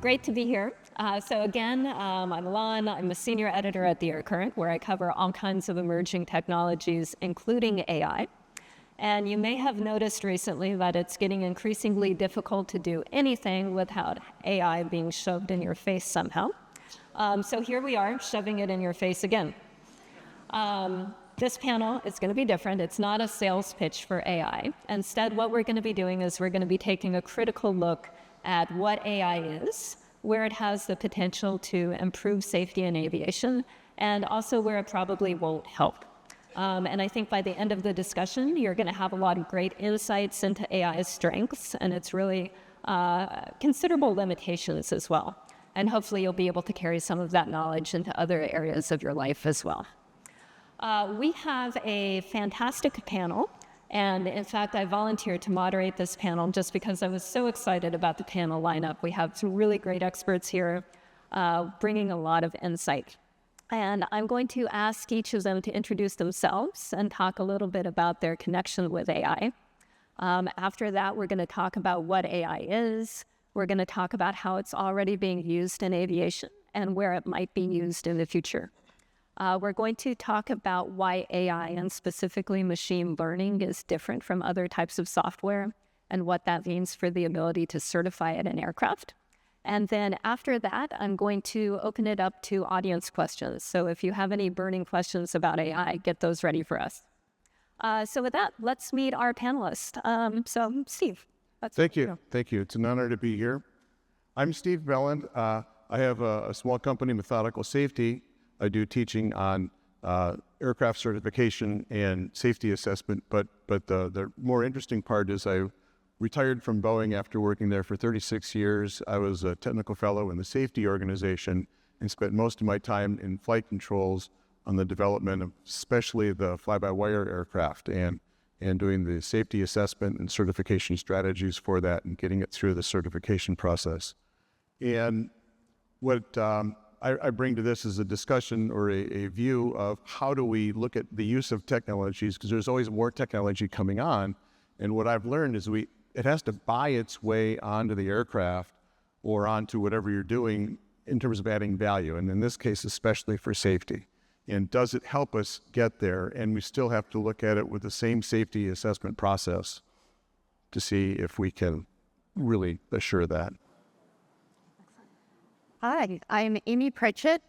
Great to be here. So again, I'm Elan. I'm a senior editor at the Air Current, where I cover all kinds of emerging technologies, including AI. And you may have noticed recently that it's getting increasingly difficult to do anything without AI being shoved in your face somehow. So here we are, shoving it in your face again. This panel is going to be different. It's not a sales pitch for AI. Instead, what we're going to be doing is we're going to be taking a critical look at what AI is, where it has the potential to improve safety in aviation, and also where it probably won't help. And I think by the end of the discussion, you're going to have a lot of great insights into AI's strengths and its really considerable limitations as well. And hopefully you'll be able to carry some of that knowledge into other areas of your life as well. We have a fantastic panel. And in fact, I volunteered to moderate this panel just because I was so excited about the panel lineup. We have some really great experts here bringing a lot of insight. And I'm going to ask each of them to introduce themselves and talk a little bit about their connection with AI. After that, we're going to talk about what AI is. We're going to talk about how it's already being used in aviation and where it might be used in the future. We're going to talk about why AI, and specifically machine learning, is different from other types of software and what that means for the ability to certify it in aircraft. And then after that, I'm going to open it up to audience questions. So if you have any burning questions about AI, get those ready for us. So with that, let's meet our panelists. So Steve. Thank you. Thank you. It's an honor to be here. I'm Steve Beland. I have a small company, Methodical Safety. I do teaching on aircraft certification and safety assessment, but the more interesting part is I retired from Boeing after working there for 36 years. I was a technical fellow in the safety organization and spent most of my time in flight controls on the development of especially the fly-by-wire aircraft and doing the safety assessment and certification strategies for that and getting it through the certification process. And what I bring to this is a discussion or a view of how do we look at the use of technologies, because there's always more technology coming on. And what I've learned is it has to buy its way onto the aircraft or onto whatever you're doing in terms of adding value. And in this case, especially for safety. And does it help us get there? And we still have to look at it with the same safety assessment process to see if we can really assure that. Hi, I'm Amy Pritchett.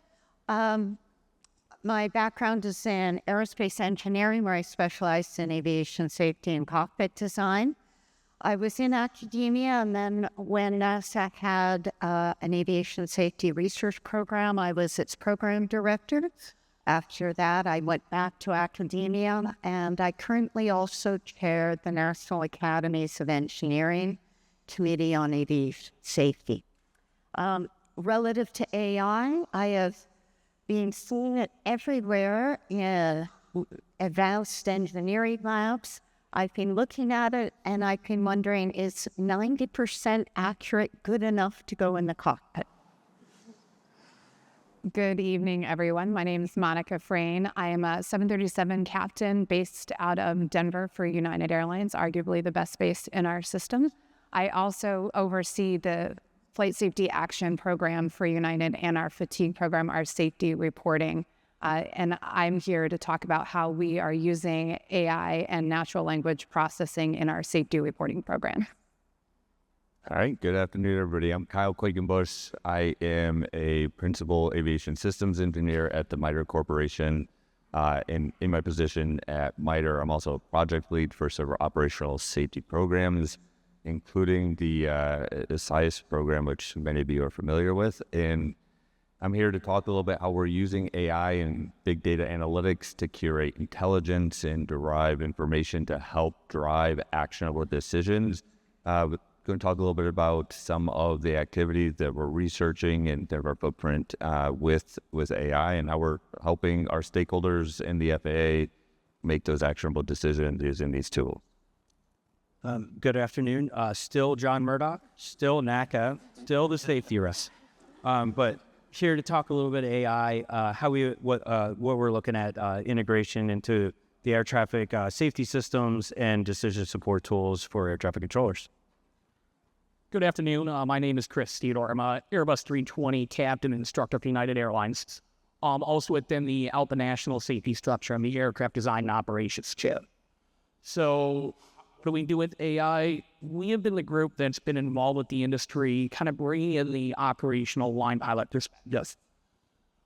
My background is in aerospace engineering, where I specialized in aviation safety and cockpit design. I was in academia, and then when NASA had an aviation safety research program, I was its program director. After that, I went back to academia, and I currently also chair the National Academies of Engineering Committee on Aviation Safety. Relative to AI, I have been seeing it everywhere in advanced engineering labs. I've been looking at it and I've been wondering, is 90% accurate good enough to go in the cockpit? Good evening, everyone. My name is Frain. I am a 737 captain based out of Denver for United Airlines, arguably the best base in our system. I also oversee the Flight Safety Action Program for United and our fatigue program, our safety reporting. And I'm here to talk about how we are using AI and natural language processing in our safety reporting program. All right, good afternoon, everybody. I'm Quakenbush. I am a principal aviation systems engineer at the MITRE Corporation. In my position at MITRE, I'm also a project lead for several operational safety programs, including the SIAS program, which many of you are familiar with. And I'm here to talk a little bit how we're using AI and big data analytics to curate intelligence and derive information to help drive actionable decisions. We're going to talk a little bit about some of the activities that we're researching and our footprint with AI and how we're helping our stakeholders in the FAA make those actionable decisions using these tools. Good afternoon. Still John Murdock, still NACA, still the safety risk. But here to talk a little bit of AI, what we're looking at integration into the air traffic safety systems and decision support tools for air traffic controllers. Good afternoon. My name is Chris Sidor. I'm a Airbus 320 captain and instructor for United Airlines. Also within the ALPA National Safety Structure. I'm the Aircraft Design and Operations Chair. So what do we do with AI? We have been the group that's been involved with the industry, kind of bringing in the operational line pilot perspective.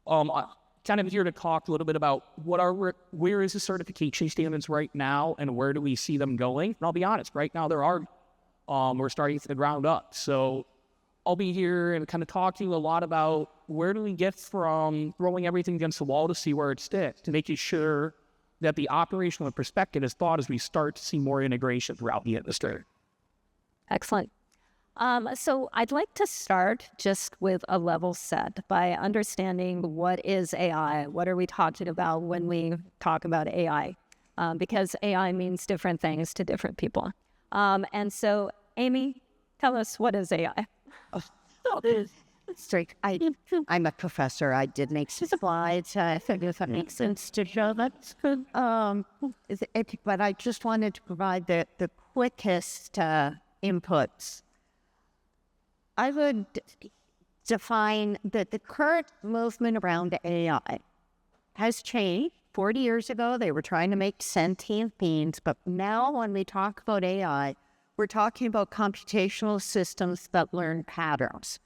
Kind of here to talk a little bit about where is the certification standards right now and where do we see them going? And I'll be honest, right now there are, we're starting from the ground up. So I'll be here and kind of talk to you a lot about where do we get from throwing everything against the wall to see where it sticks, to making sure that the operational perspective is thought as we start to see more integration throughout the industry. Excellent. So I'd like to start just with a level set by understanding what is AI, what are we talking about when we talk about AI, because AI means different things to different people. And so, Amy, tell us, what is AI? Straight. I'm a professor. I did make some slides. I think if that makes sense to show that. But I just wanted to provide the quickest inputs. I would define that the current movement around AI has changed. 40 years ago, they were trying to make sentient beings, but now when we talk about AI, we're talking about computational systems that learn patterns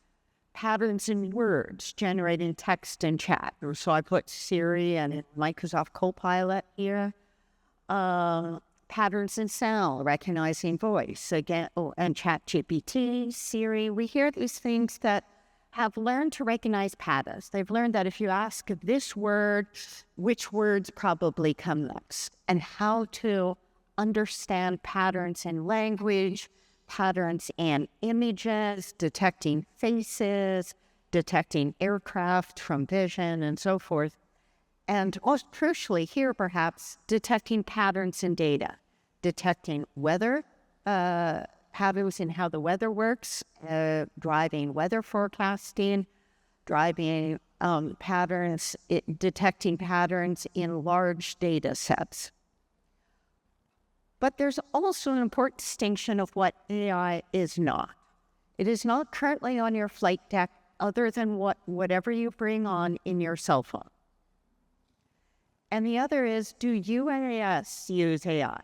in words, generating text and chat. So I put Siri and Microsoft Copilot here. Patterns in sound, recognizing voice, again, and ChatGPT, Siri. We hear these things that have learned to recognize patterns. They've learned that if you ask this word, which words probably come next, and how to understand patterns in language, patterns in images, detecting faces, detecting aircraft from vision, and so forth. And most crucially here, perhaps, detecting patterns in data, detecting weather, patterns in how the weather works, driving weather forecasting, driving patterns, detecting patterns in large data sets. But there's also an important distinction of what AI is not. It is not currently on your flight deck other than whatever you bring on in your cell phone. And the other is, do UAS use AI?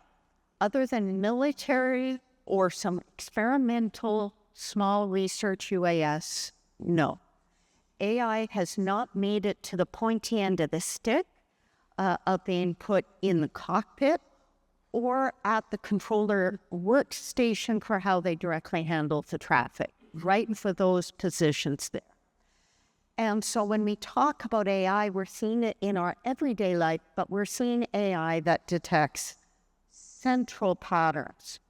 Other than military or some experimental small research UAS, no. AI has not made it to the pointy end of the stick of being put in the cockpit or at the controller workstation for how they directly handle the traffic, right for those positions there. And so when we talk about AI, we're seeing it in our everyday life, but we're seeing AI that detects central patterns.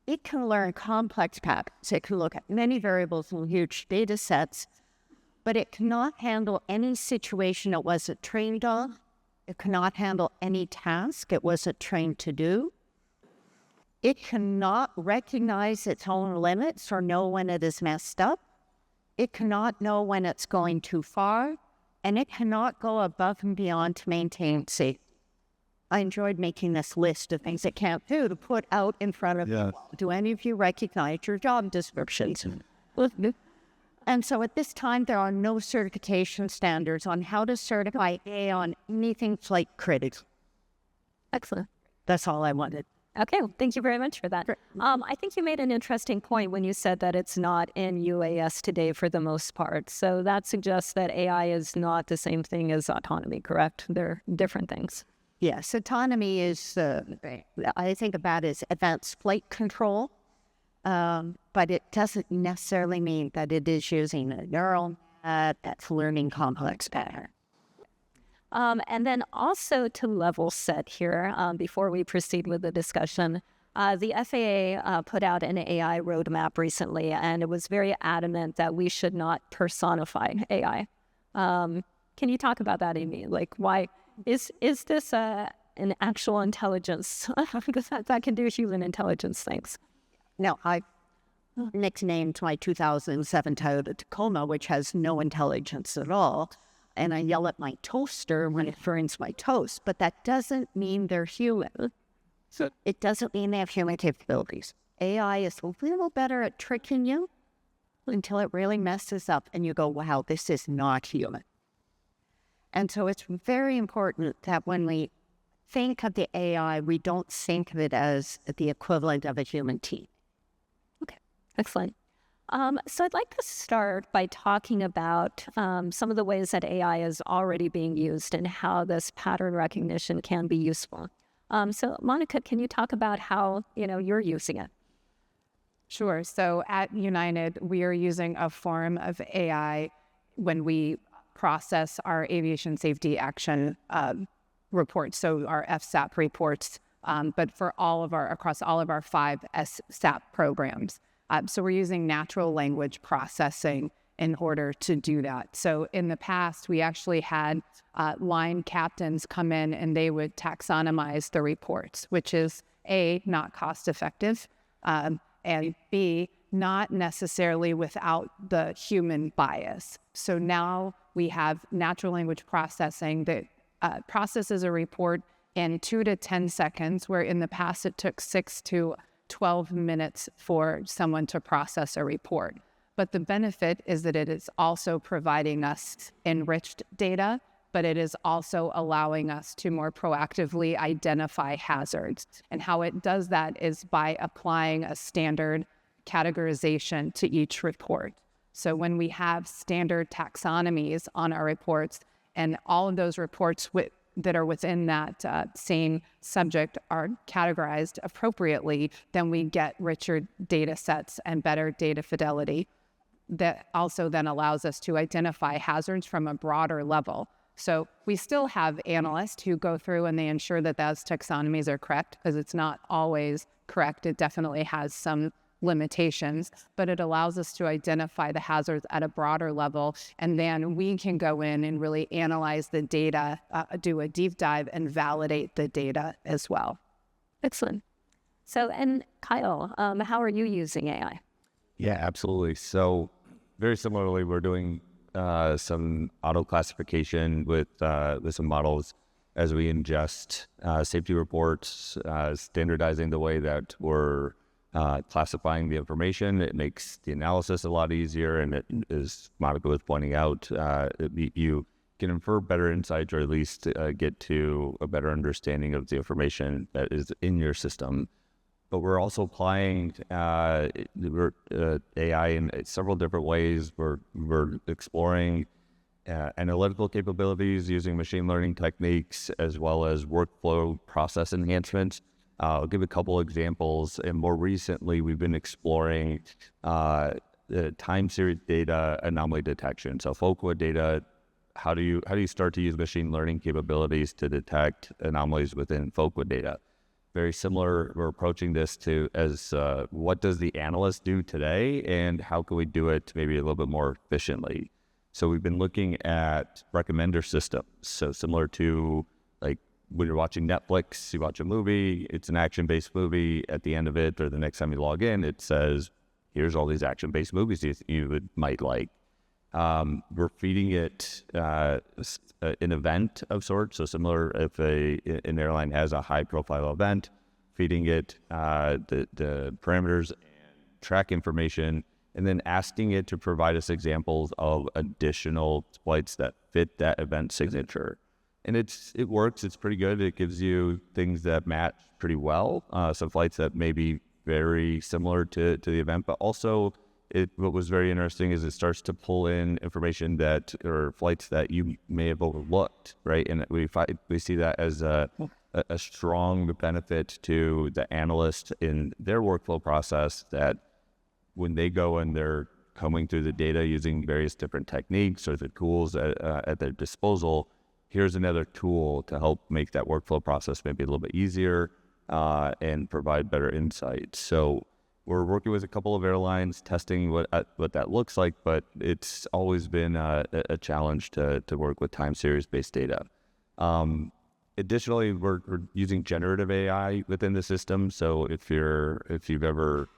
It can learn complex patterns. It can look at many variables in huge data sets, but it cannot handle any situation it wasn't trained on. It cannot handle any task it wasn't trained to do. It cannot recognize its own limits or know when it is messed up. It cannot know when it's going too far, and it cannot go above and beyond to maintain safety. I enjoyed making this list of things it can't do to put out in front of you. Do any of you recognize your job descriptions? And so at this time, there are no certification standards on how to certify AI on anything flight critical. Excellent. That's all I wanted. Okay, well, thank you very much for that. I think you made an interesting point when you said that it's not in UAS today for the most part. So that suggests that AI is not the same thing as autonomy, correct? They're different things. Yes, autonomy is, I think of that as advanced flight control, but it doesn't necessarily mean that it is using a neural net that's learning complex patterns. And then also to level set here, before we proceed with the discussion, the FAA put out an AI roadmap recently, and it was very adamant that we should not personify AI. Can you talk about that, Amy? Like, why is this an actual intelligence that can do human intelligence things? Now, I nicknamed my 2007 Toyota Tacoma, which has no intelligence at all, and I yell at my toaster when it burns my toast, but that doesn't mean they're human. It doesn't mean they have human capabilities. AI is a little better at tricking you until it really messes up and you go, wow, this is not human. And so it's very important that when we think of the AI, we don't think of it as the equivalent of a human team. Okay, excellent. So I'd like to start by talking about some of the ways that AI is already being used and how this pattern recognition can be useful. So Monica, can you talk about how you're using it? Sure. So at United, we are using a form of AI when we process our aviation safety action reports, so our FSAP reports, but for across all of our 5 FSAP programs. So we're using natural language processing in order to do that. So in the past, we actually had line captains come in and they would taxonomize the reports, which is A, not cost effective, and B, not necessarily without the human bias. So now we have natural language processing that processes a report in 2 to 10 seconds, where in the past it took 6 to 12 minutes for someone to process a report. But the benefit is that it is also providing us enriched data, but it is also allowing us to more proactively identify hazards. And how it does that is by applying a standard categorization to each report. So when we have standard taxonomies on our reports, and all of those reports that are within that same subject are categorized appropriately, then we get richer data sets and better data fidelity. That also then allows us to identify hazards from a broader level. So we still have analysts who go through and they ensure that those taxonomies are correct, because it's not always correct. It definitely has some limitations, but it allows us to identify the hazards at a broader level, and then we can go in and really analyze the data, do a deep dive, and validate the data as well. Excellent. So, and Kyle, how are you using AI? Yeah, absolutely. So very similarly, we're doing some auto classification with some models as we ingest safety reports, standardizing the way that we're classifying the information. It makes the analysis a lot easier, and it, as Monica was pointing out, you can infer better insights, or at least get to a better understanding of the information that is in your system. But we're also applying AI in several different ways. We're exploring analytical capabilities using machine learning techniques, as well as workflow process enhancements. I'll give a couple examples. And more recently, we've been exploring the time series data anomaly detection. So FOQA data, how do you start to use machine learning capabilities to detect anomalies within FOQA data? Very similar, we're approaching this as what does the analyst do today, and how can we do it maybe a little bit more efficiently? So we've been looking at recommender systems. So similar to like when you're watching Netflix, you watch a movie, it's an action-based movie. At the end of it, or the next time you log in, it says, here's all these action-based movies you might like. We're feeding it an event of sorts. So similar, if an airline has a high-profile event, feeding it the parameters and track information, and then asking it to provide us examples of additional flights that fit that event signature. And it works. It's pretty good. It gives you things that match pretty well. Some flights that may be very similar to the event, but also what was very interesting is it starts to pull in information or flights that you may have overlooked, right? And we see that as a strong benefit to the analyst in their workflow process, that when they go and they're combing through the data using various different techniques or the tools at their disposal, here's another tool to help make that workflow process maybe a little bit easier and provide better insight. So we're working with a couple of airlines, testing what that looks like, but it's always been a challenge to work with time series-based data. Additionally, we're using generative AI within the system. So if you've ever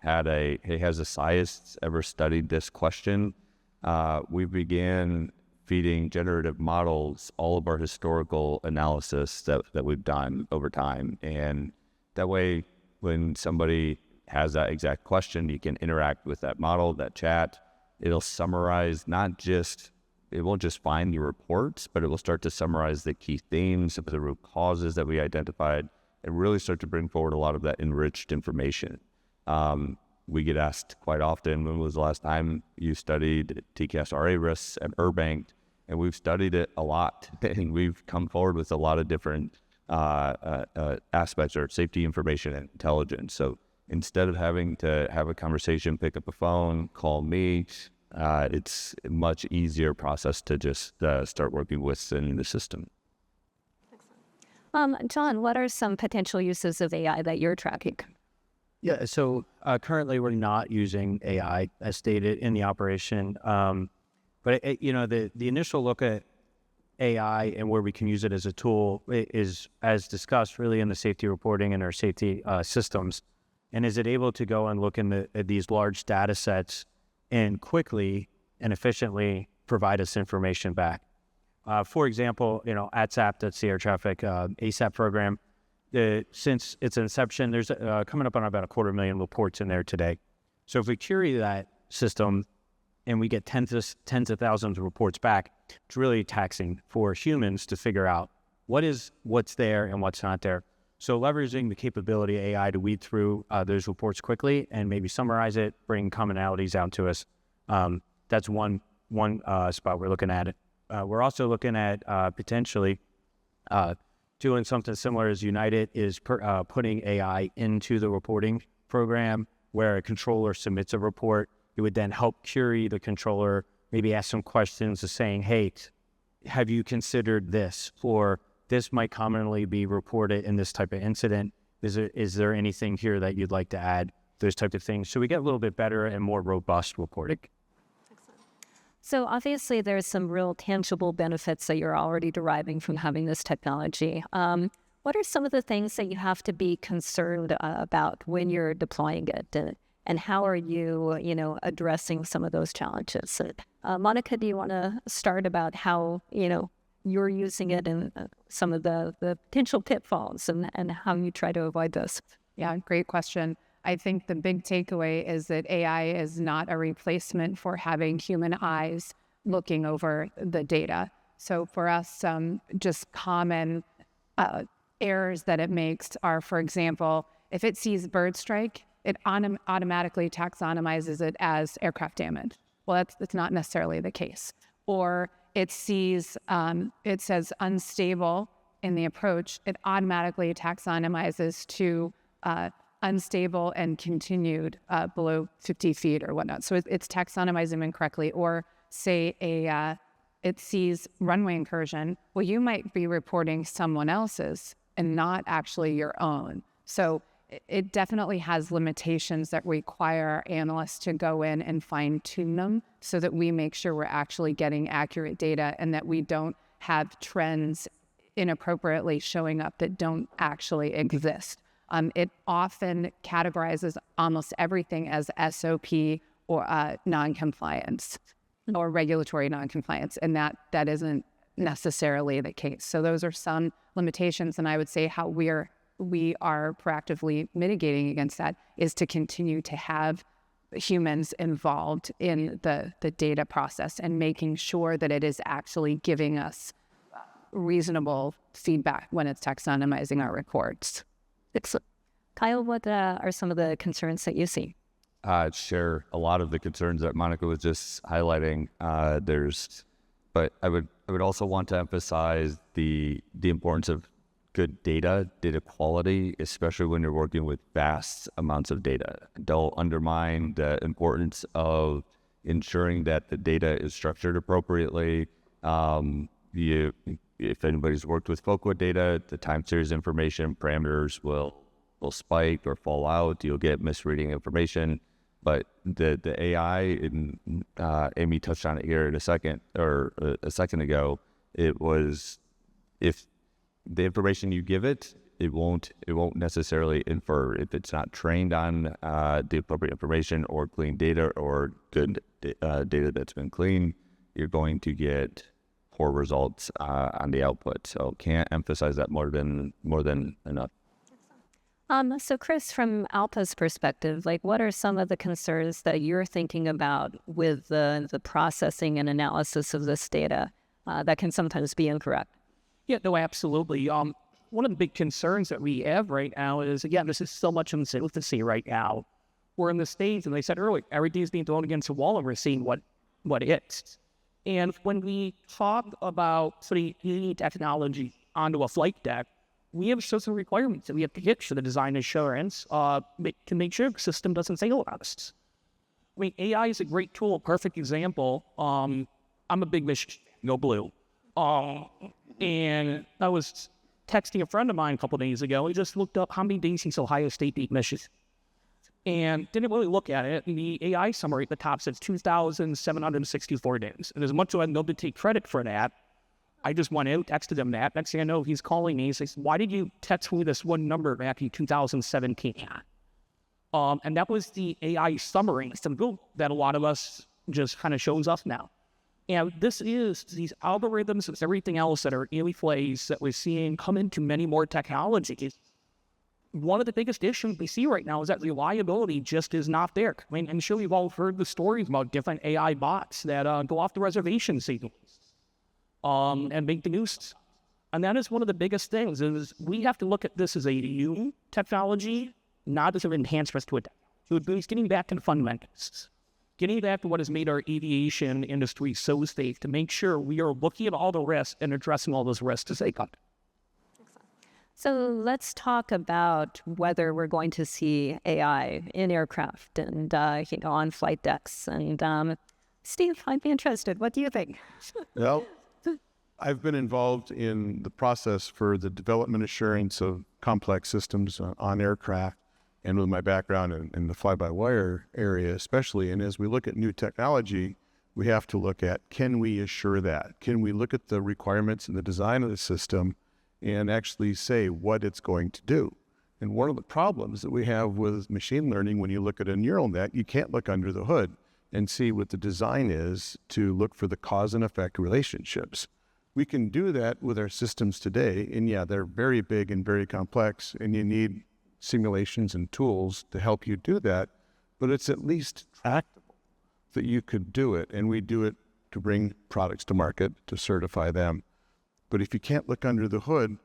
had has a scientist ever studied this question, we began feeding generative models all of our historical analysis that we've done over time. And that way, when somebody has that exact question, you can interact with that model, that chat. It'll summarize it won't just find your reports, but it will start to summarize the key themes of the root causes that we identified and really start to bring forward a lot of that enriched information. We get asked quite often, when was the last time you studied TCAS RA risks at Burbank? And we've studied it a lot, and we've come forward with a lot of different aspects or safety information and intelligence. So instead of having to have a conversation, pick up a phone, call me, it's a much easier process to just start working within the system. John, what are some potential uses of AI that you're tracking? Yeah, so currently we're not using AI as stated in the operation. But the initial look at AI and where we can use it as a tool is, as discussed, really in the safety reporting and our safety systems. And is it able to go and look at these large data sets and quickly and efficiently provide us information back? For example, ATSAP, that's the air traffic ASAP program. Since its inception, there's coming up on about 250,000 reports in there today. So if we query that system and we get tens of thousands of reports back, it's really taxing for humans to figure out what's there and what's not there. So leveraging the capability of AI to weed through those reports quickly and maybe summarize it, bring commonalities out to us. That's one spot we're looking at it. We're also looking at potentially doing something similar as United is putting AI into the reporting program, where a controller submits a report. It would then help query the controller, maybe ask some questions of saying, hey, have you considered this? Or this might commonly be reported in this type of incident. Is there anything here that you'd like to add? Those types of things. So we get a little bit better and more robust reporting. So obviously there's some real tangible benefits that you're already deriving from having this technology. What are some of the things that you have to be concerned about when you're deploying it? And how are you, addressing some of those challenges? Monica, do you want to start about how, you're using it and some of the potential pitfalls and how you try to avoid this? Yeah, great question. I think the big takeaway is that AI is not a replacement for having human eyes looking over the data. So for us, just common errors that it makes are, for example, if it sees bird strike, it automatically taxonomizes it as aircraft damage. Well, that's not necessarily the case. Or it sees, it says unstable in the approach, it automatically taxonomizes to unstable and continued below 50 feet or whatnot. So it's taxonomizing them incorrectly. Or say it sees runway incursion. Well, you might be reporting someone else's and not actually your own. So it definitely has limitations that require our analysts to go in and fine tune them so that we make sure we're actually getting accurate data and that we don't have trends inappropriately showing up that don't actually exist. It often categorizes almost everything as SOP or noncompliance or regulatory noncompliance, and that isn't necessarily the case. So those are some limitations, and I would say how we are proactively mitigating against that is to continue to have humans involved in the data process and making sure that it is actually giving us reasonable feedback when it's taxonomizing our reports. Excellent. Kyle, what are some of the concerns that you see? Share a lot of the concerns that Monica was just highlighting. But I would also want to emphasize the importance of good data quality, especially when you're working with vast amounts of data. Don't undermine the importance of ensuring that the data is structured appropriately. If anybody's worked with FOQA data, the time series information parameters will spike or fall out. You'll get misreading information. But the AI, and Amy touched on it here in a second ago, it was, if the information you give it, it won't necessarily infer. If it's not trained on the appropriate information or clean data or good data that's been cleaned, you're going to get poor results on the output. So can't emphasize that more than enough. So Chris, from ALPA's perspective, like what are some of the concerns that you're thinking about with the processing and analysis of this data that can sometimes be incorrect? Yeah, no, absolutely. One of the big concerns that we have right now is, again, this is so much infancy right now. We're in the States, and they said earlier, everything's being thrown against the wall, and we're seeing what it is. And when we talk about putting any technology onto a flight deck, we have certain requirements that we have to hit for the design assurance to make sure the system doesn't fail on us. I mean, AI is a great tool, perfect example. I'm a big Michigan, go blue. And I was texting a friend of mine a couple of days ago. He just looked up how many days he's Ohio State beat Michigan. And didn't really look at it. And the AI summary at the top says 2,764 days. And as much as I'd love to take credit for that, I just went out, texted him that. Next thing I know, he's calling me. He says, why did you text me this one number back in 2017? And that was the AI summary that a lot of us just kind of shows us now. And this is these algorithms and everything else that are in place that we're seeing come into many more technologies. One of the biggest issues we see right now is that reliability just is not there. I mean, I'm sure you've all heard the stories about different AI bots that go off the reservation sequence and make the news. And that is one of the biggest things is we have to look at this as a new technology, not as an enhancement to it. So it's getting back to the fundamentals, getting back to what has made our aviation industry so safe to make sure we are looking at all the risks and addressing all those risks as they come. So let's talk about whether we're going to see AI in aircraft and on flight decks. And Steve, I'd be interested. What do you think? Well, I've been involved in the process for the development assurance of complex systems on aircraft, and with my background in the fly-by-wire area especially. And as we look at new technology, we have to look at, can we assure that? Can we look at the requirements and the design of the system and actually say what it's going to do? And one of the problems that we have with machine learning, when you look at a neural net, you can't look under the hood and see what the design is to look for the cause and effect relationships. We can do that with our systems today, and yeah, they're very big and very complex, and you need simulations and tools to help you do that, but it's at least tractable that you could do it, and we do it to bring products to market, to certify them. But if you can't look under the hood,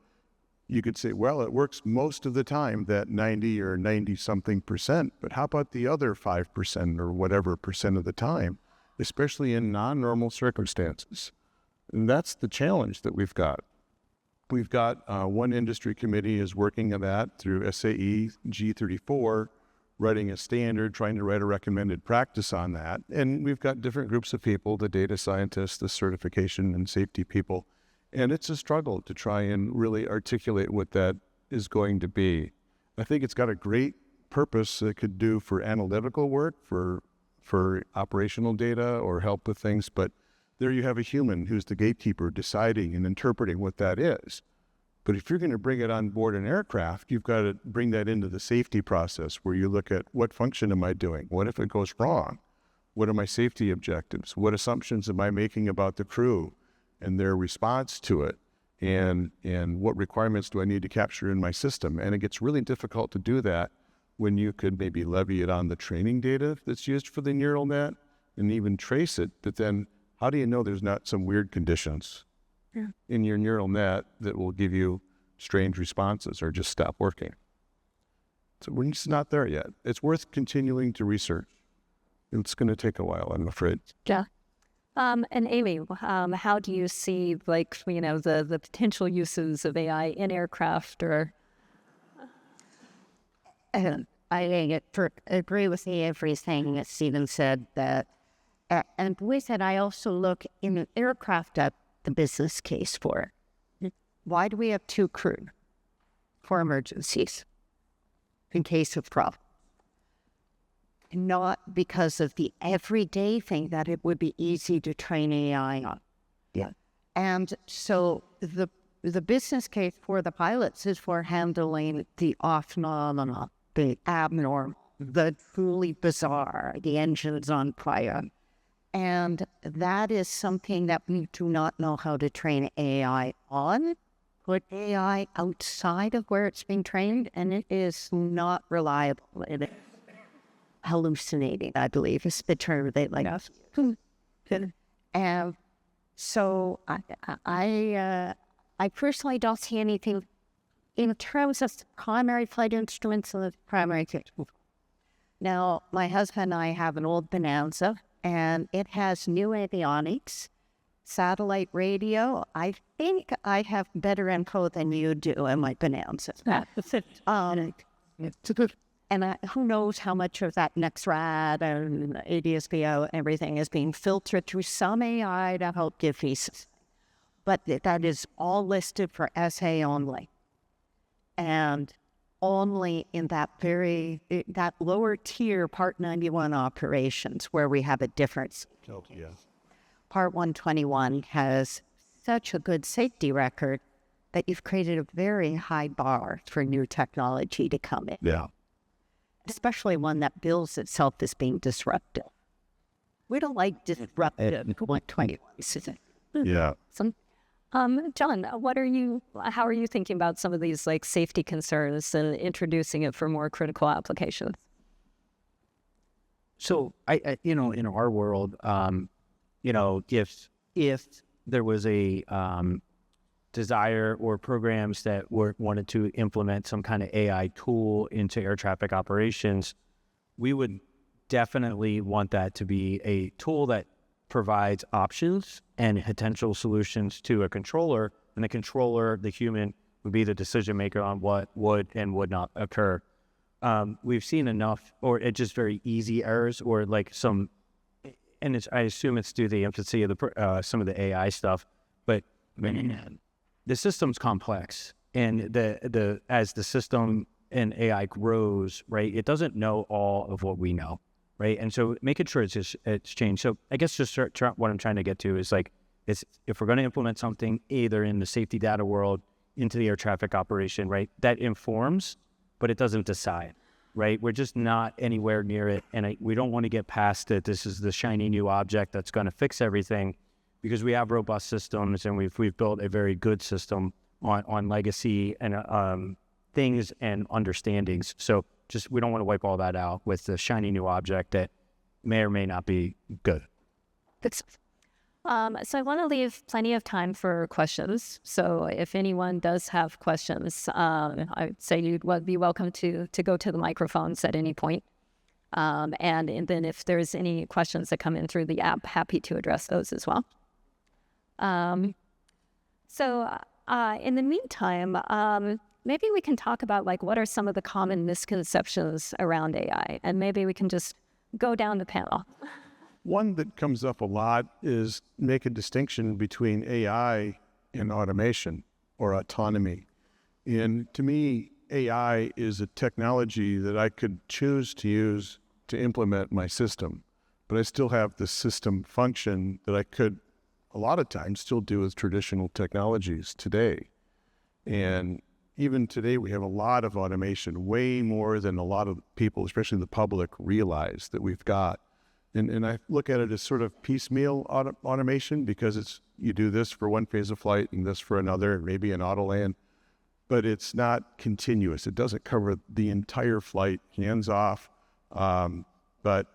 you could say, well, it works most of the time, that 90 or 90-something%, but how about the other 5% or whatever percent of the time, especially in non-normal circumstances? And that's the challenge that we've got. We've got one industry committee is working on that through SAE G34, writing a standard, trying to write a recommended practice on that. And we've got different groups of people, the data scientists, the certification and safety people. And it's a struggle to try and really articulate what that is going to be. I think it's got a great purpose it could do for analytical work, for operational data or help with things, but there you have a human who's the gatekeeper deciding and interpreting what that is. But if you're going to bring it on board an aircraft, you've got to bring that into the safety process where you look at what function am I doing? What if it goes wrong? What are my safety objectives? What assumptions am I making about the crew and their response to it? And what requirements do I need to capture in my system? And it gets really difficult to do that when you could maybe levy it on the training data that's used for the neural net and even trace it, but then how do you know there's not some weird conditions in your neural net that will give you strange responses or just stop working? So we're just not there yet. It's worth continuing to research. It's going to take a while, I'm afraid. Yeah. And Amy, how do you see, the potential uses of AI in aircraft or? I agree with everything that Stephen said. And with it, I also look in an aircraft at the business case for it. Why do we have two crew for emergencies in case of problem? Not because of the everyday thing that it would be easy to train AI on. Yeah. And so the business case for the pilots is for handling the off-phenomena, the abnormal, the truly bizarre, the engines on fire. And that is something that we do not know how to train AI on, put AI outside of where it's being trained, and it is not reliable. It is hallucinating, I believe, is the term they like. And so I personally don't see anything in terms of primary flight instruments and the primary system. Now, my husband and I have an old Bonanza, and it has new avionics, satellite radio. I think I have better info than you do in my Bonanza. And who knows how much of that NextRad and ADSBO, everything is being filtered through some AI to help give fees. But that is all listed for SA only. And only in that lower tier Part 91 operations where we have a difference. Oh, yeah. Part 121 has such a good safety record that you've created a very high bar for new technology to come in. Yeah. Especially one that bills itself as being disruptive. We don't like disruptive 121. Yeah. John, how are you thinking about some of these like safety concerns and introducing it for more critical applications? So I in our world, if there was a desire or programs that wanted to implement some kind of AI tool into air traffic operations, we would definitely want that to be a tool that provides options and potential solutions to a controller, and the controller, the human, would be the decision maker on what would and would not occur. We've seen enough, or it's just very easy errors, or like some, and I assume it's due to the infancy of some of the AI stuff, but the system's complex, and as the system and AI grows, right, it doesn't know all of what we know. Right. And so making sure it's changed. So I guess just what I'm trying to get to is like, if we're going to implement something either in the safety data world into the air traffic operation, right, that informs, but it doesn't decide. Right. We're just not anywhere near it. And we don't want to get past it. This is the shiny new object that's going to fix everything, because we have robust systems, and we've built a very good system on legacy and things and understandings. So we don't want to wipe all that out with the shiny new object that may or may not be good. So I want to leave plenty of time for questions. So if anyone does have questions, I'd say you'd be welcome to go to the microphones at any point. And then if there's any questions that come in through the app, happy to address those as well. So in the meantime, maybe we can talk about like what are some of the common misconceptions around AI, and maybe we can just go down the panel. One that comes up a lot is make a distinction between AI and automation or autonomy. And to me, AI is a technology that I could choose to use to implement my system, but I still have the system function that I could a lot of times still do with traditional technologies today. And even today, we have a lot of automation, way more than a lot of people, especially the public, realize that we've got. And I look at it as sort of piecemeal automation, because you do this for one phase of flight and this for another, maybe an auto land, but it's not continuous. It doesn't cover the entire flight, hands off. But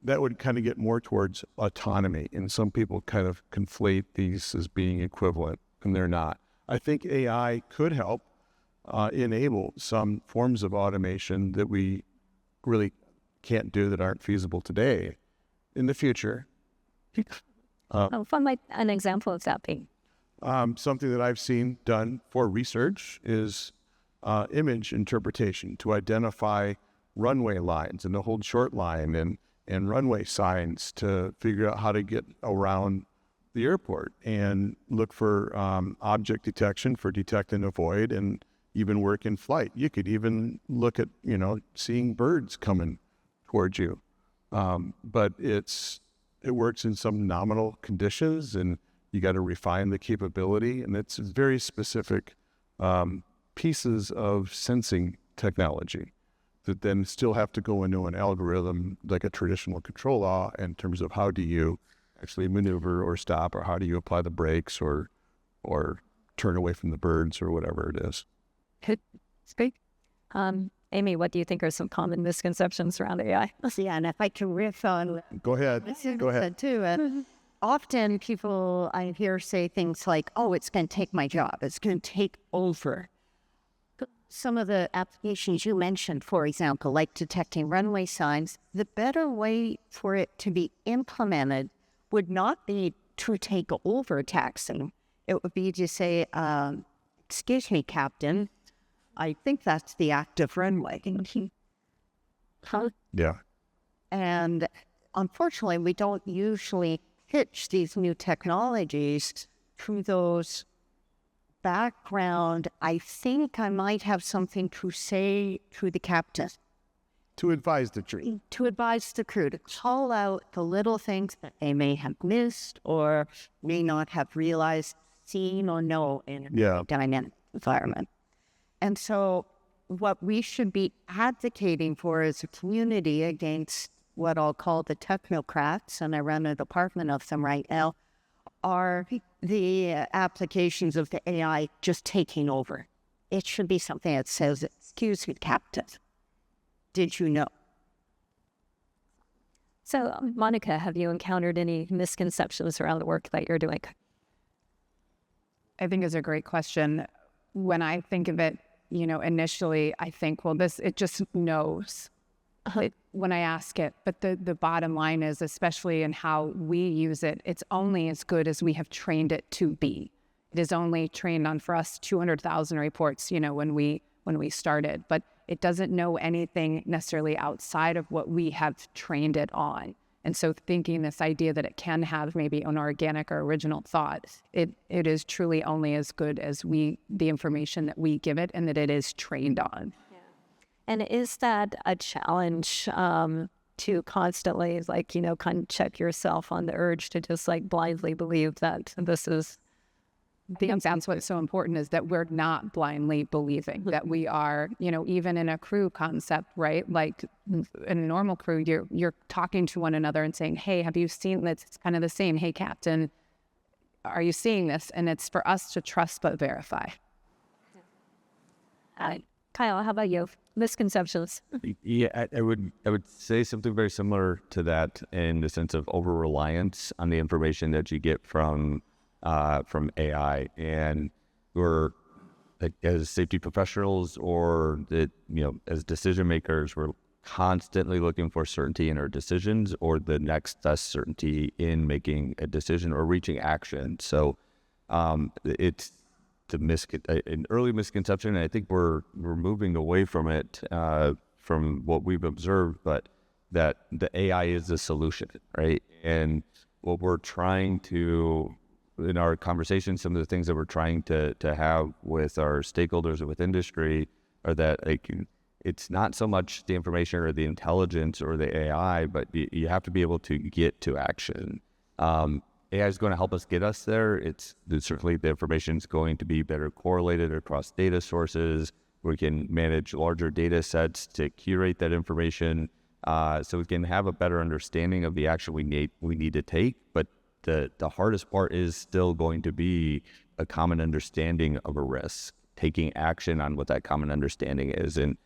that would kind of get more towards autonomy. And some people kind of conflate these as being equivalent, and they're not. I think AI could help enable some forms of automation that we really can't do, that aren't feasible today. In the future. What might an example of that be? Something that I've seen done for research is image interpretation to identify runway lines and the hold short line and runway signs to figure out how to get around the airport, and look for object detection for detect and avoid, and even work in flight. You could even look at, seeing birds coming towards you. But it works in some nominal conditions, and you got to refine the capability, and it's very specific pieces of sensing technology that then still have to go into an algorithm like a traditional control law in terms of how do you actually maneuver or stop, or how do you apply the brakes or turn away from the birds or whatever it is. Could speak? Amy, what do you think are some common misconceptions around AI? Yeah, and if I can riff on Go ahead. Go ahead. too. Often people I hear say things like, "Oh, it's going to take my job. It's going to take over." Some of the applications you mentioned, for example, like detecting runway signs, the better way for it to be implemented would not be to take over taxiing. It would be to say, "Excuse me, Captain, I think that's the active runway." Huh? Yeah. And unfortunately, we don't usually pitch these new technologies through those background. I think I might have something to say to the captain, To advise the tree. to advise the crew, to call out the little things that they may have missed or may not have realized, seen, or know in a dynamic environment. And so what we should be advocating for as a community against what I'll call the technocrats, and I run a department of them right now, are the applications of the AI just taking over. It should be something that says, "Excuse me, Captain, did you know?" So, Monica, have you encountered any misconceptions around the work that you're doing? I think it's a great question. When I think of it, initially I think, well, it just knows when I ask it. But the bottom line is, especially in how we use it, it's only as good as we have trained it to be. It is only trained on, for us, 200,000 reports, when we started. But it doesn't know anything necessarily outside of what we have trained it on. And so thinking this idea that it can have maybe an organic or original thought, it is truly only as good as the information that we give it and that it is trained on. Yeah. And is that a challenge to constantly, kind of check yourself on the urge to just blindly believe that this is I think that's what's so important, is that we're not blindly believing, that we are, even in a crew concept, right? Like in a normal crew, you're talking to one another and saying, "Hey, have you seen this?" It's kind of the same. "Hey, Captain, are you seeing this?" And it's for us to trust but verify. Kyle, how about you? Misconceptions. Yeah, I would say something very similar to that, in the sense of over-reliance on the information that you get from AI. And we're, as safety professionals, or as decision makers, we're constantly looking for certainty in our decisions, or the next best certainty in making a decision or reaching action. So it's an early misconception, and I think we're moving away from it, from what we've observed, but that the AI is the solution, right? And what we're trying to, in our conversation, some of the things that we're trying to have with our stakeholders or with industry are that it's not so much the information or the intelligence or the AI, but you have to be able to get to action. AI is going to help us get us there. Certainly the information is going to be better correlated across data sources. We can manage larger data sets to curate that information, so we can have a better understanding of the action we need to take. But the hardest part is still going to be a common understanding of a risk, taking action on what that common understanding is. And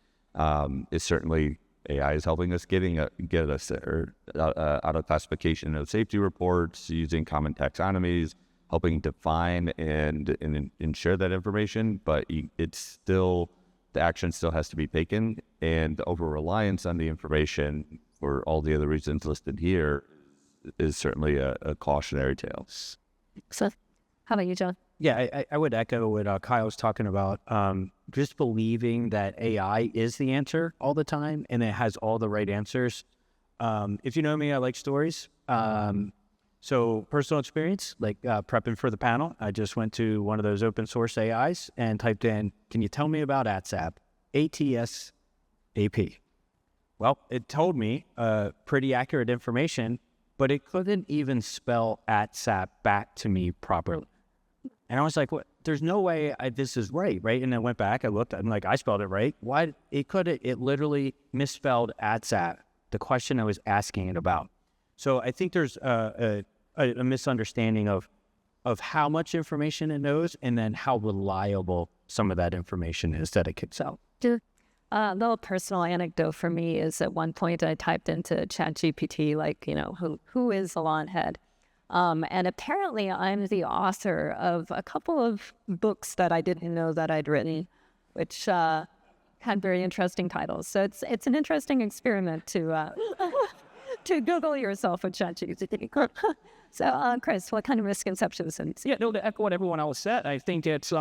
it's certainly, AI is helping us get us there, out of classification of safety reports, using common taxonomies, helping define and share that information. But it's still, the action still has to be taken, and the over-reliance on the information, for all the other reasons listed here, is certainly a cautionary tale. So, how about you, John? Yeah, I would echo what Kyle was talking about. Just believing that AI is the answer all the time and it has all the right answers. If you know me, I like stories. So personal experience, prepping for the panel, I just went to one of those open source AIs and typed in, "Can you tell me about ATSAP? ATSAP." Well, it told me pretty accurate information, but it couldn't even spell ATSAP back to me properly. And I was like, "What? There's no way this is right?" And I went back, I looked, I'm like, I spelled it right. Why? It literally misspelled ATSAP, the question I was asking it about. So I think there's a misunderstanding of of how much information it knows and then how reliable some of that information is that it kicks out. A little personal anecdote for me is at one point I typed into ChatGPT, like, who is Elan Head? And apparently I'm the author of a couple of books that I didn't know that I'd written, which had very interesting titles. So it's an interesting experiment to Google yourself with ChatGPT. So, Chris, what kind of misconceptions? Yeah, no, to echo what everyone else said, I think it's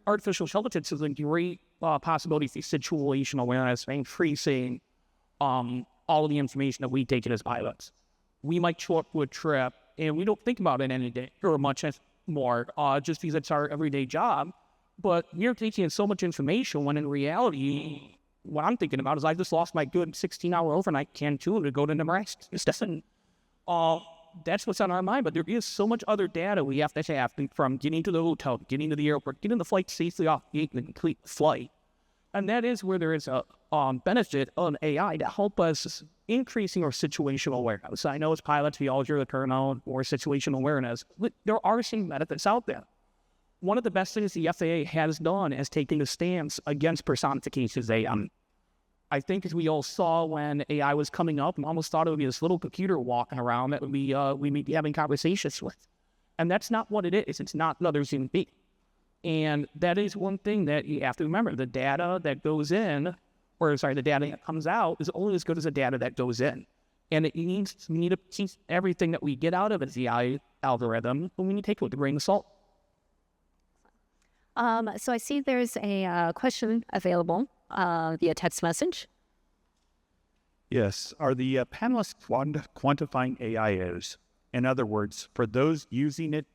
artificial intelligence is a great possibility for situational awareness, increasing all of the information that we take in as pilots. We might show up to a trip and we don't think about it any day or much more just because it's our everyday job. But you're taking in so much information when in reality, what I'm thinking about is I just lost my good 16-hour overnight Cancun to go to Nebraska. It's doesn't. That's what's on our mind, but there is so much other data we have to have from getting to the hotel, getting to the airport, getting the flight safely off the gate and complete the flight. And that is where there is a benefit on AI to help us increasing our situational awareness. I know as pilots, we all hear the term or situational awareness. There are some benefits out there. One of the best things the FAA has done is taking a stance against personifications AI. I think as we all saw when AI was coming up, we almost thought it would be this little computer walking around that we'd be having conversations with. And that's not what it is. It's not another human being. And that is one thing that you have to remember. The data that goes in, the data that comes out is only as good as the data that goes in. And we need to keep everything that we get out of the AI algorithm, but we need to take it with a grain of salt. So I see there's a question available via text message. Yes. Are the panelists quantifying AI errors? In other words, for those using it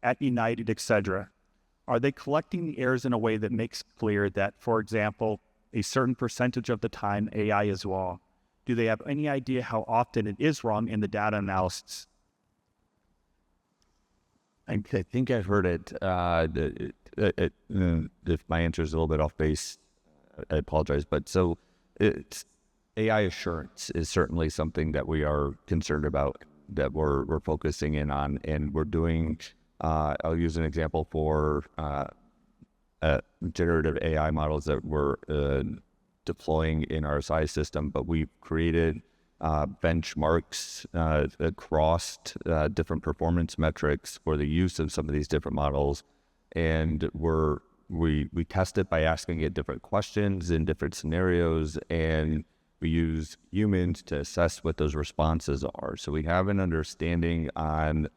at United, etc., are they collecting the errors in a way that makes clear that, for example, a certain percentage of the time AI is wrong? Do they have any idea how often it is wrong in the data analysis? I think I've heard it. If my answer is a little bit off base, I apologize. But so it's AI assurance is certainly something that we are concerned about, that we're focusing in on, and we're doing. I'll use an example for generative AI models that we're deploying in our size system, but we've created benchmarks across different performance metrics for the use of some of these different models, and we test it by asking it different questions in different scenarios, and we use humans to assess what those responses are. So we have an understanding on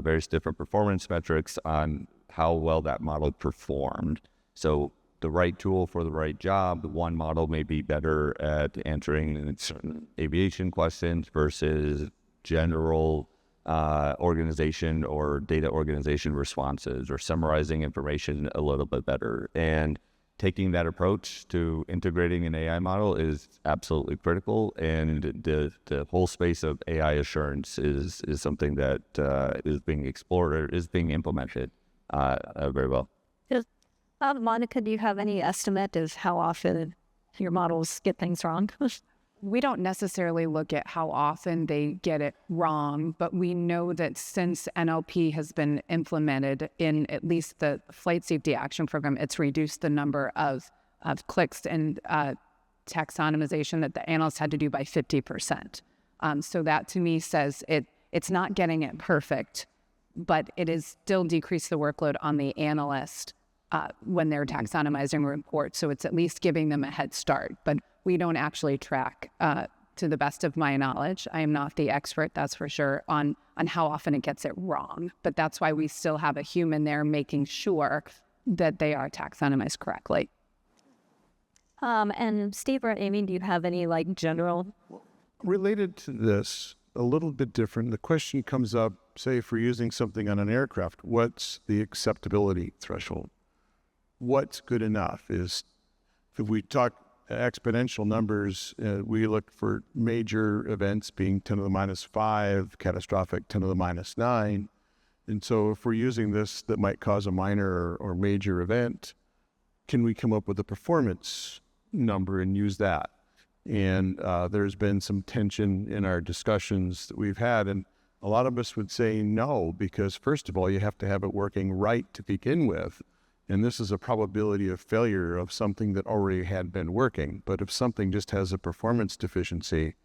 various different performance metrics on how well that model performed. So the right tool for the right job, one model may be better at answering certain aviation questions versus general organization or data organization responses, or summarizing information a little bit better. And taking that approach to integrating an AI model is absolutely critical, and the whole space of AI assurance is something that is being explored or is being implemented very well. Monica, do you have any estimate of how often your models get things wrong? We don't necessarily look at how often they get it wrong, but we know that since NLP has been implemented in at least the Flight Safety Action Program, it's reduced the number of clicks and taxonomization that the analysts had to do by 50%. So that to me says it's not getting it perfect, but it is still decreased the workload on the analyst when they're taxonomizing reports. So it's at least giving them a head start, but we don't actually track, to the best of my knowledge. I am not the expert, that's for sure, on how often it gets it wrong. But that's why we still have a human there making sure that they are taxonomized correctly. And Steve or Amy, do you have any general? Related to this, a little bit different. The question comes up, say, if we're using something on an aircraft, what's the acceptability threshold? What's good enough? If we talk exponential numbers, we look for major events being 10 to the minus 5, catastrophic 10 to the minus 9. And so if we're using this that might cause a minor or major event, can we come up with a performance number and use that? And there's been some tension in our discussions that we've had. And A lot of us would say no, because first of all, you have to have it working right to begin with. And this is a probability of failure of something that already had been working. But if something just has a performance deficiency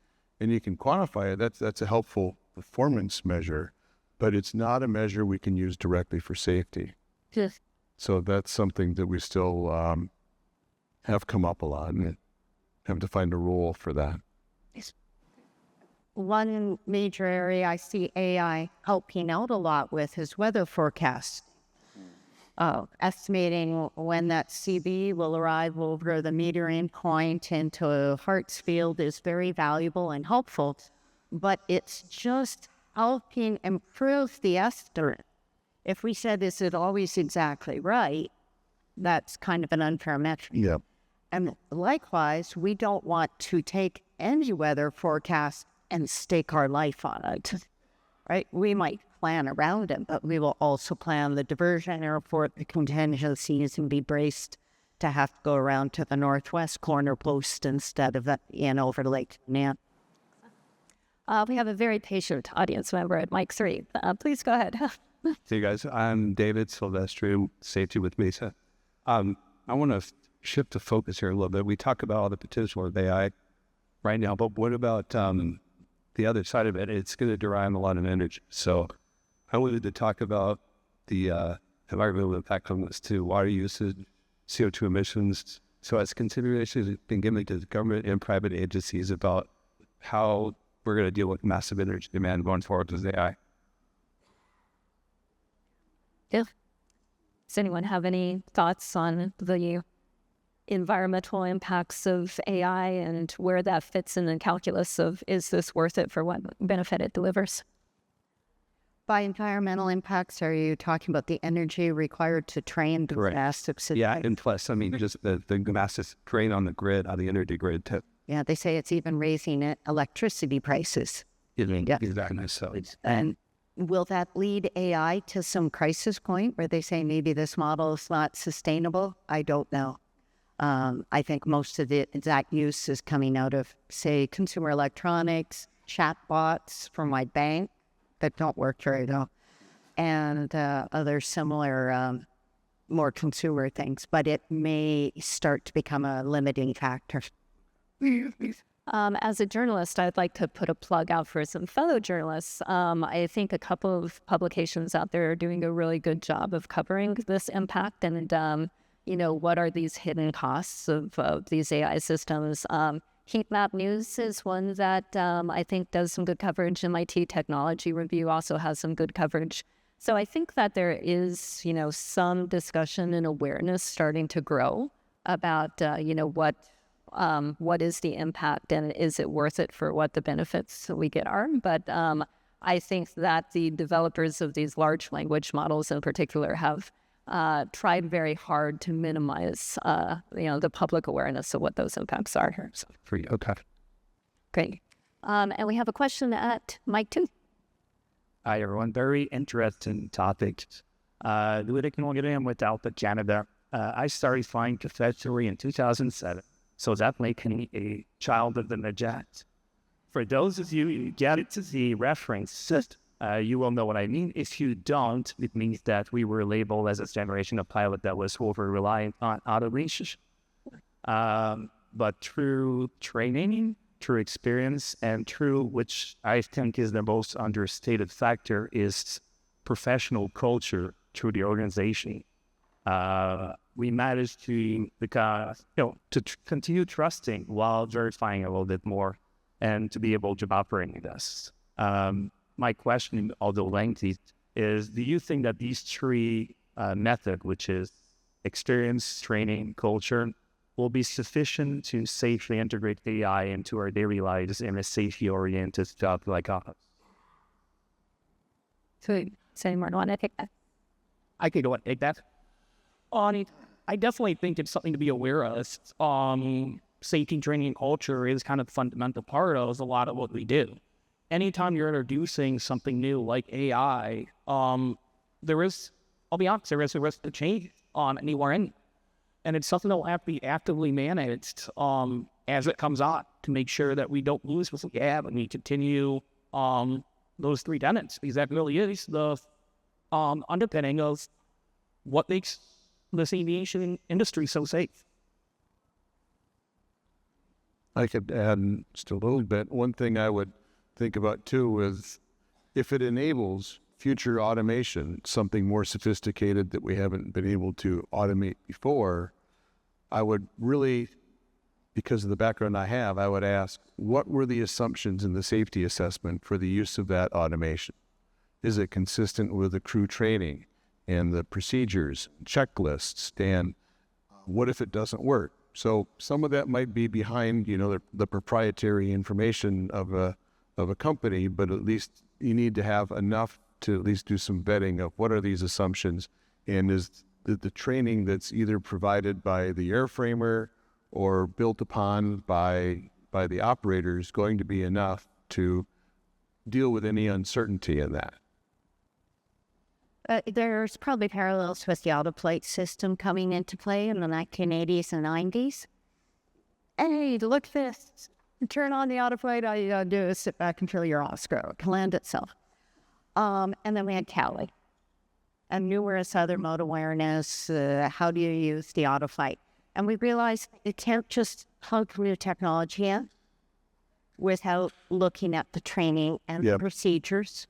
and you can quantify it, that's a helpful performance measure, but it's not a measure we can use directly for safety. Just So that's something that we still have come up a lot and have to find a rule for that. one major area I see AI helping out a lot with is weather forecasts. Estimating when that CB will arrive over the metering point into Hartsfield is very valuable and helpful, but it's just helping improve the estimate. If we said, is it always exactly right, that's kind of an unfair metric. Yeah. And likewise, we don't want to take any weather forecast and stake our life on it, right? We might plan around it, but we will also plan the diversion airport, the contingencies, and be braced to have to go around to the northwest corner post instead of over Lake Nan. We have a very patient audience member at mic 3. Please go ahead. Hey guys, I'm David Silvestri, Safety with Mesa. I want to shift the focus here a little bit. We talk about all the potential of AI right now, but what about the other side of it? It's going to derive a lot of energy. So I wanted to talk about the environmental impact on this too, water usage, CO2 emissions. So as considerations have been given to the government and private agencies about how we're going to deal with massive energy demand going forward with AI. Does anyone have any thoughts on the environmental impacts of AI and where that fits in the calculus of, is this worth it for what benefit it delivers? By environmental impacts, are you talking about the energy required to train the massive systems? Yeah, and plus, I mean, just the massive drain on the grid, on the energy grid too. Yeah, they say it's even raising electricity prices. Exactly. So, And will that lead AI to some crisis point where they say maybe this model is not sustainable? I don't know. I think most of that use is coming out of, say, consumer electronics, chatbots from my bank that don't work very well, and other similar, more consumer things. But it may start to become a limiting factor. As a journalist, I'd like to put a plug out for some fellow journalists. I think a couple of publications out there are doing a really good job of covering this impact and, what are these hidden costs of these AI systems. Heat Map News is one that I think does some good coverage. MIT Technology Review also has some good coverage. So I think that there is, some discussion and awareness starting to grow about, what is the impact and is it worth it for what the benefits we get are. But I think that the developers of these large language models in particular have tried very hard to minimize, the public awareness of what those impacts are here. So, for you. Okay. great. And we have a question at mic 2. Hi, everyone. Very interesting topic. Really can get in with ALPA Canada. I started flying professionally in 2007. So that making me a child of the Majat. For those of you who get it to the reference, you will know what I mean. If you don't, it means that we were labeled as a generation of pilot that was over-reliant on automation. But through training, through experience, and through, which I think is the most understated factor, is professional culture through the organization. We managed to continue trusting while verifying a little bit more and to be able to operate this. My question, although lengthy, is do you think that these three methods, which is experience, training, culture, will be sufficient to safely integrate AI into our daily lives in a safety-oriented job like ours? So, does anyone want to take that? I could go and take that. I definitely think it's something to be aware of. Safety training and culture is kind of a fundamental part of a lot of what we do. Anytime you're introducing something new like AI, there is a risk to change anywhere in. And it's something that will have to be actively managed as it comes on to make sure that we don't lose what we have and we continue those three tenets, because that really is the underpinning of what makes this aviation industry so safe. I could add just a little bit. One thing I would think about too is if it enables future automation, something more sophisticated that we haven't been able to automate before, I would really, because of the background I have, I would ask, what were the assumptions in the safety assessment for the use of that automation? Is it consistent with the crew training and the procedures, checklists, and what if it doesn't work? So some of that might be behind, the proprietary information of a company, but at least you need to have enough to at least do some vetting of what are these assumptions, and is the training that's either provided by the airframer or built upon by the operators going to be enough to deal with any uncertainty in that? There's probably parallels with the autoplate system coming into play in the 1980s and 90s. Hey, look at this. You turn on the autoplate, all you gotta do is sit back until you're off screw. It can land itself. And then we had Cali and numerous other mode awareness. How do you use the autoflight? And we realized you can't just plug new technology in without looking at the training and the procedures,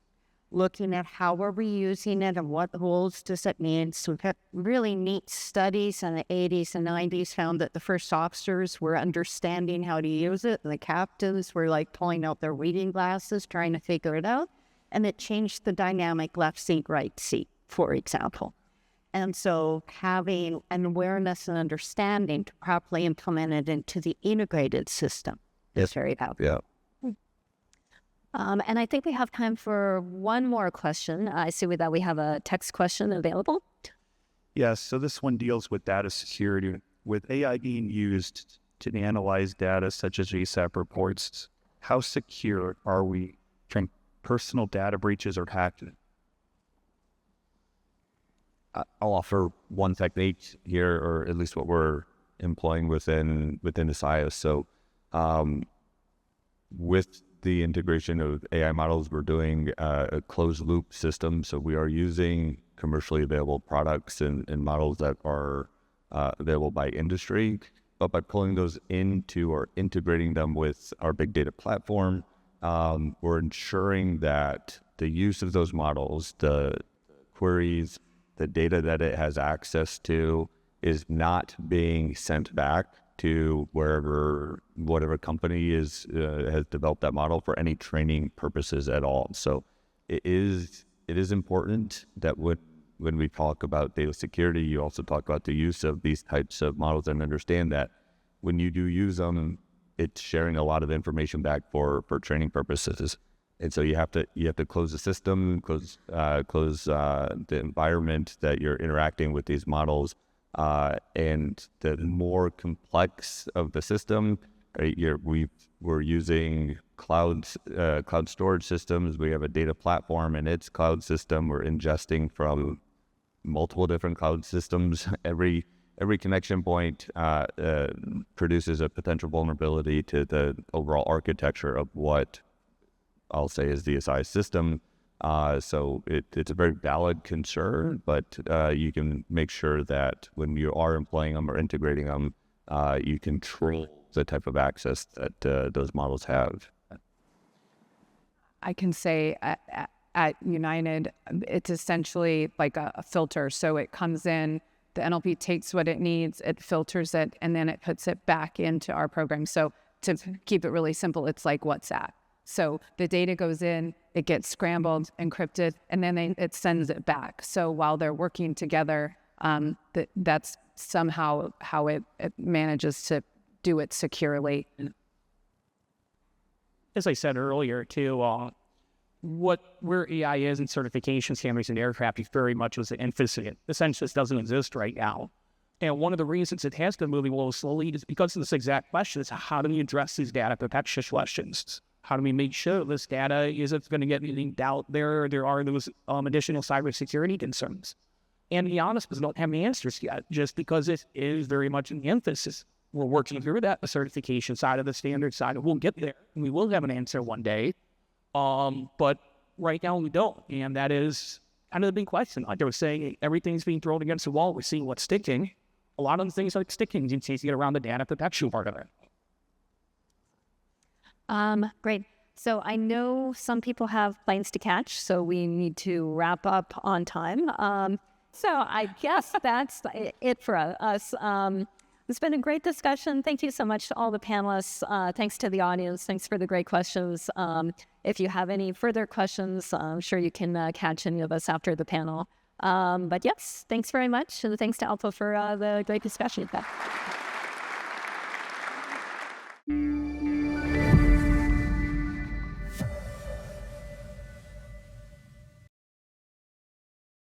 looking at how are we using it and what roles does it mean. So we've had really neat studies in the 80s and 90s found that the first officers were understanding how to use it, and the captains were like pulling out their reading glasses, trying to figure it out. And it changed the dynamic left seat, right seat, for example. And so having an awareness and understanding to properly implement it into the integrated system is very powerful. Yeah. And I think we have time for one more question. I see that we have a text question available. Yes, so this one deals with data security. With AI being used to analyze data such as FSAP reports, how secure are we from personal data breaches or hacking? I'll offer one technique here, or at least what we're employing within the SIOS. So with the integration of AI models, we're doing a closed loop system. So we are using commercially available products and models that are available by industry, but by pulling those into or integrating them with our big data platform, we're ensuring that the use of those models, the queries, the data that it has access to is not being sent back to whatever company has developed that model for any training purposes at all. So it is important that when we talk about data security, you also talk about the use of these types of models and understand that when you do use them, it's sharing a lot of information back for training purposes. And so you have to close the system, close the environment that you're interacting with these models. And the more complex of the system, right, we're using cloud storage systems. We have a data platform and its cloud system. We're ingesting from multiple different cloud systems. Every connection point produces a potential vulnerability to the overall architecture of what I'll say is the SI system. So it's a very valid concern, but you can make sure that when you are employing them or integrating them, you control the type of access that those models have. I can say at United, it's essentially like a filter. So it comes in, the NLP takes what it needs, it filters it, and then it puts it back into our program. So to keep it really simple, it's like WhatsApp. So the data goes in, it gets scrambled, encrypted, and then it sends it back. So while they're working together, that's somehow how it manages to do it securely. As I said earlier, too, where AI is in certification standards in aircraft is very much was an emphasis. The census doesn't exist right now. And one of the reasons it has been moving a little slowly is because of this exact question: is how do we address these data protection questions? How do we make sure this data isn't going to get leaked out there? There are those additional cybersecurity concerns. And to be honest, we don't have the answers yet, just because it is very much an emphasis. We're working through that, the certification side of the standard side. We'll get there, and we will have an answer one day. But right now we don't. And that is kind of the big question. Like I was saying, everything's being thrown against the wall. We're seeing what's sticking. A lot of the things like sticking, you need to get around the data protection part of it. Great. So I know some people have planes to catch, so we need to wrap up on time. So I guess that's it for us. It's been a great discussion. Thank you so much to all the panelists. Thanks to the audience. Thanks for the great questions. If you have any further questions, I'm sure you can catch any of us after the panel. But yes, thanks very much. And thanks to ALPA for the great discussion.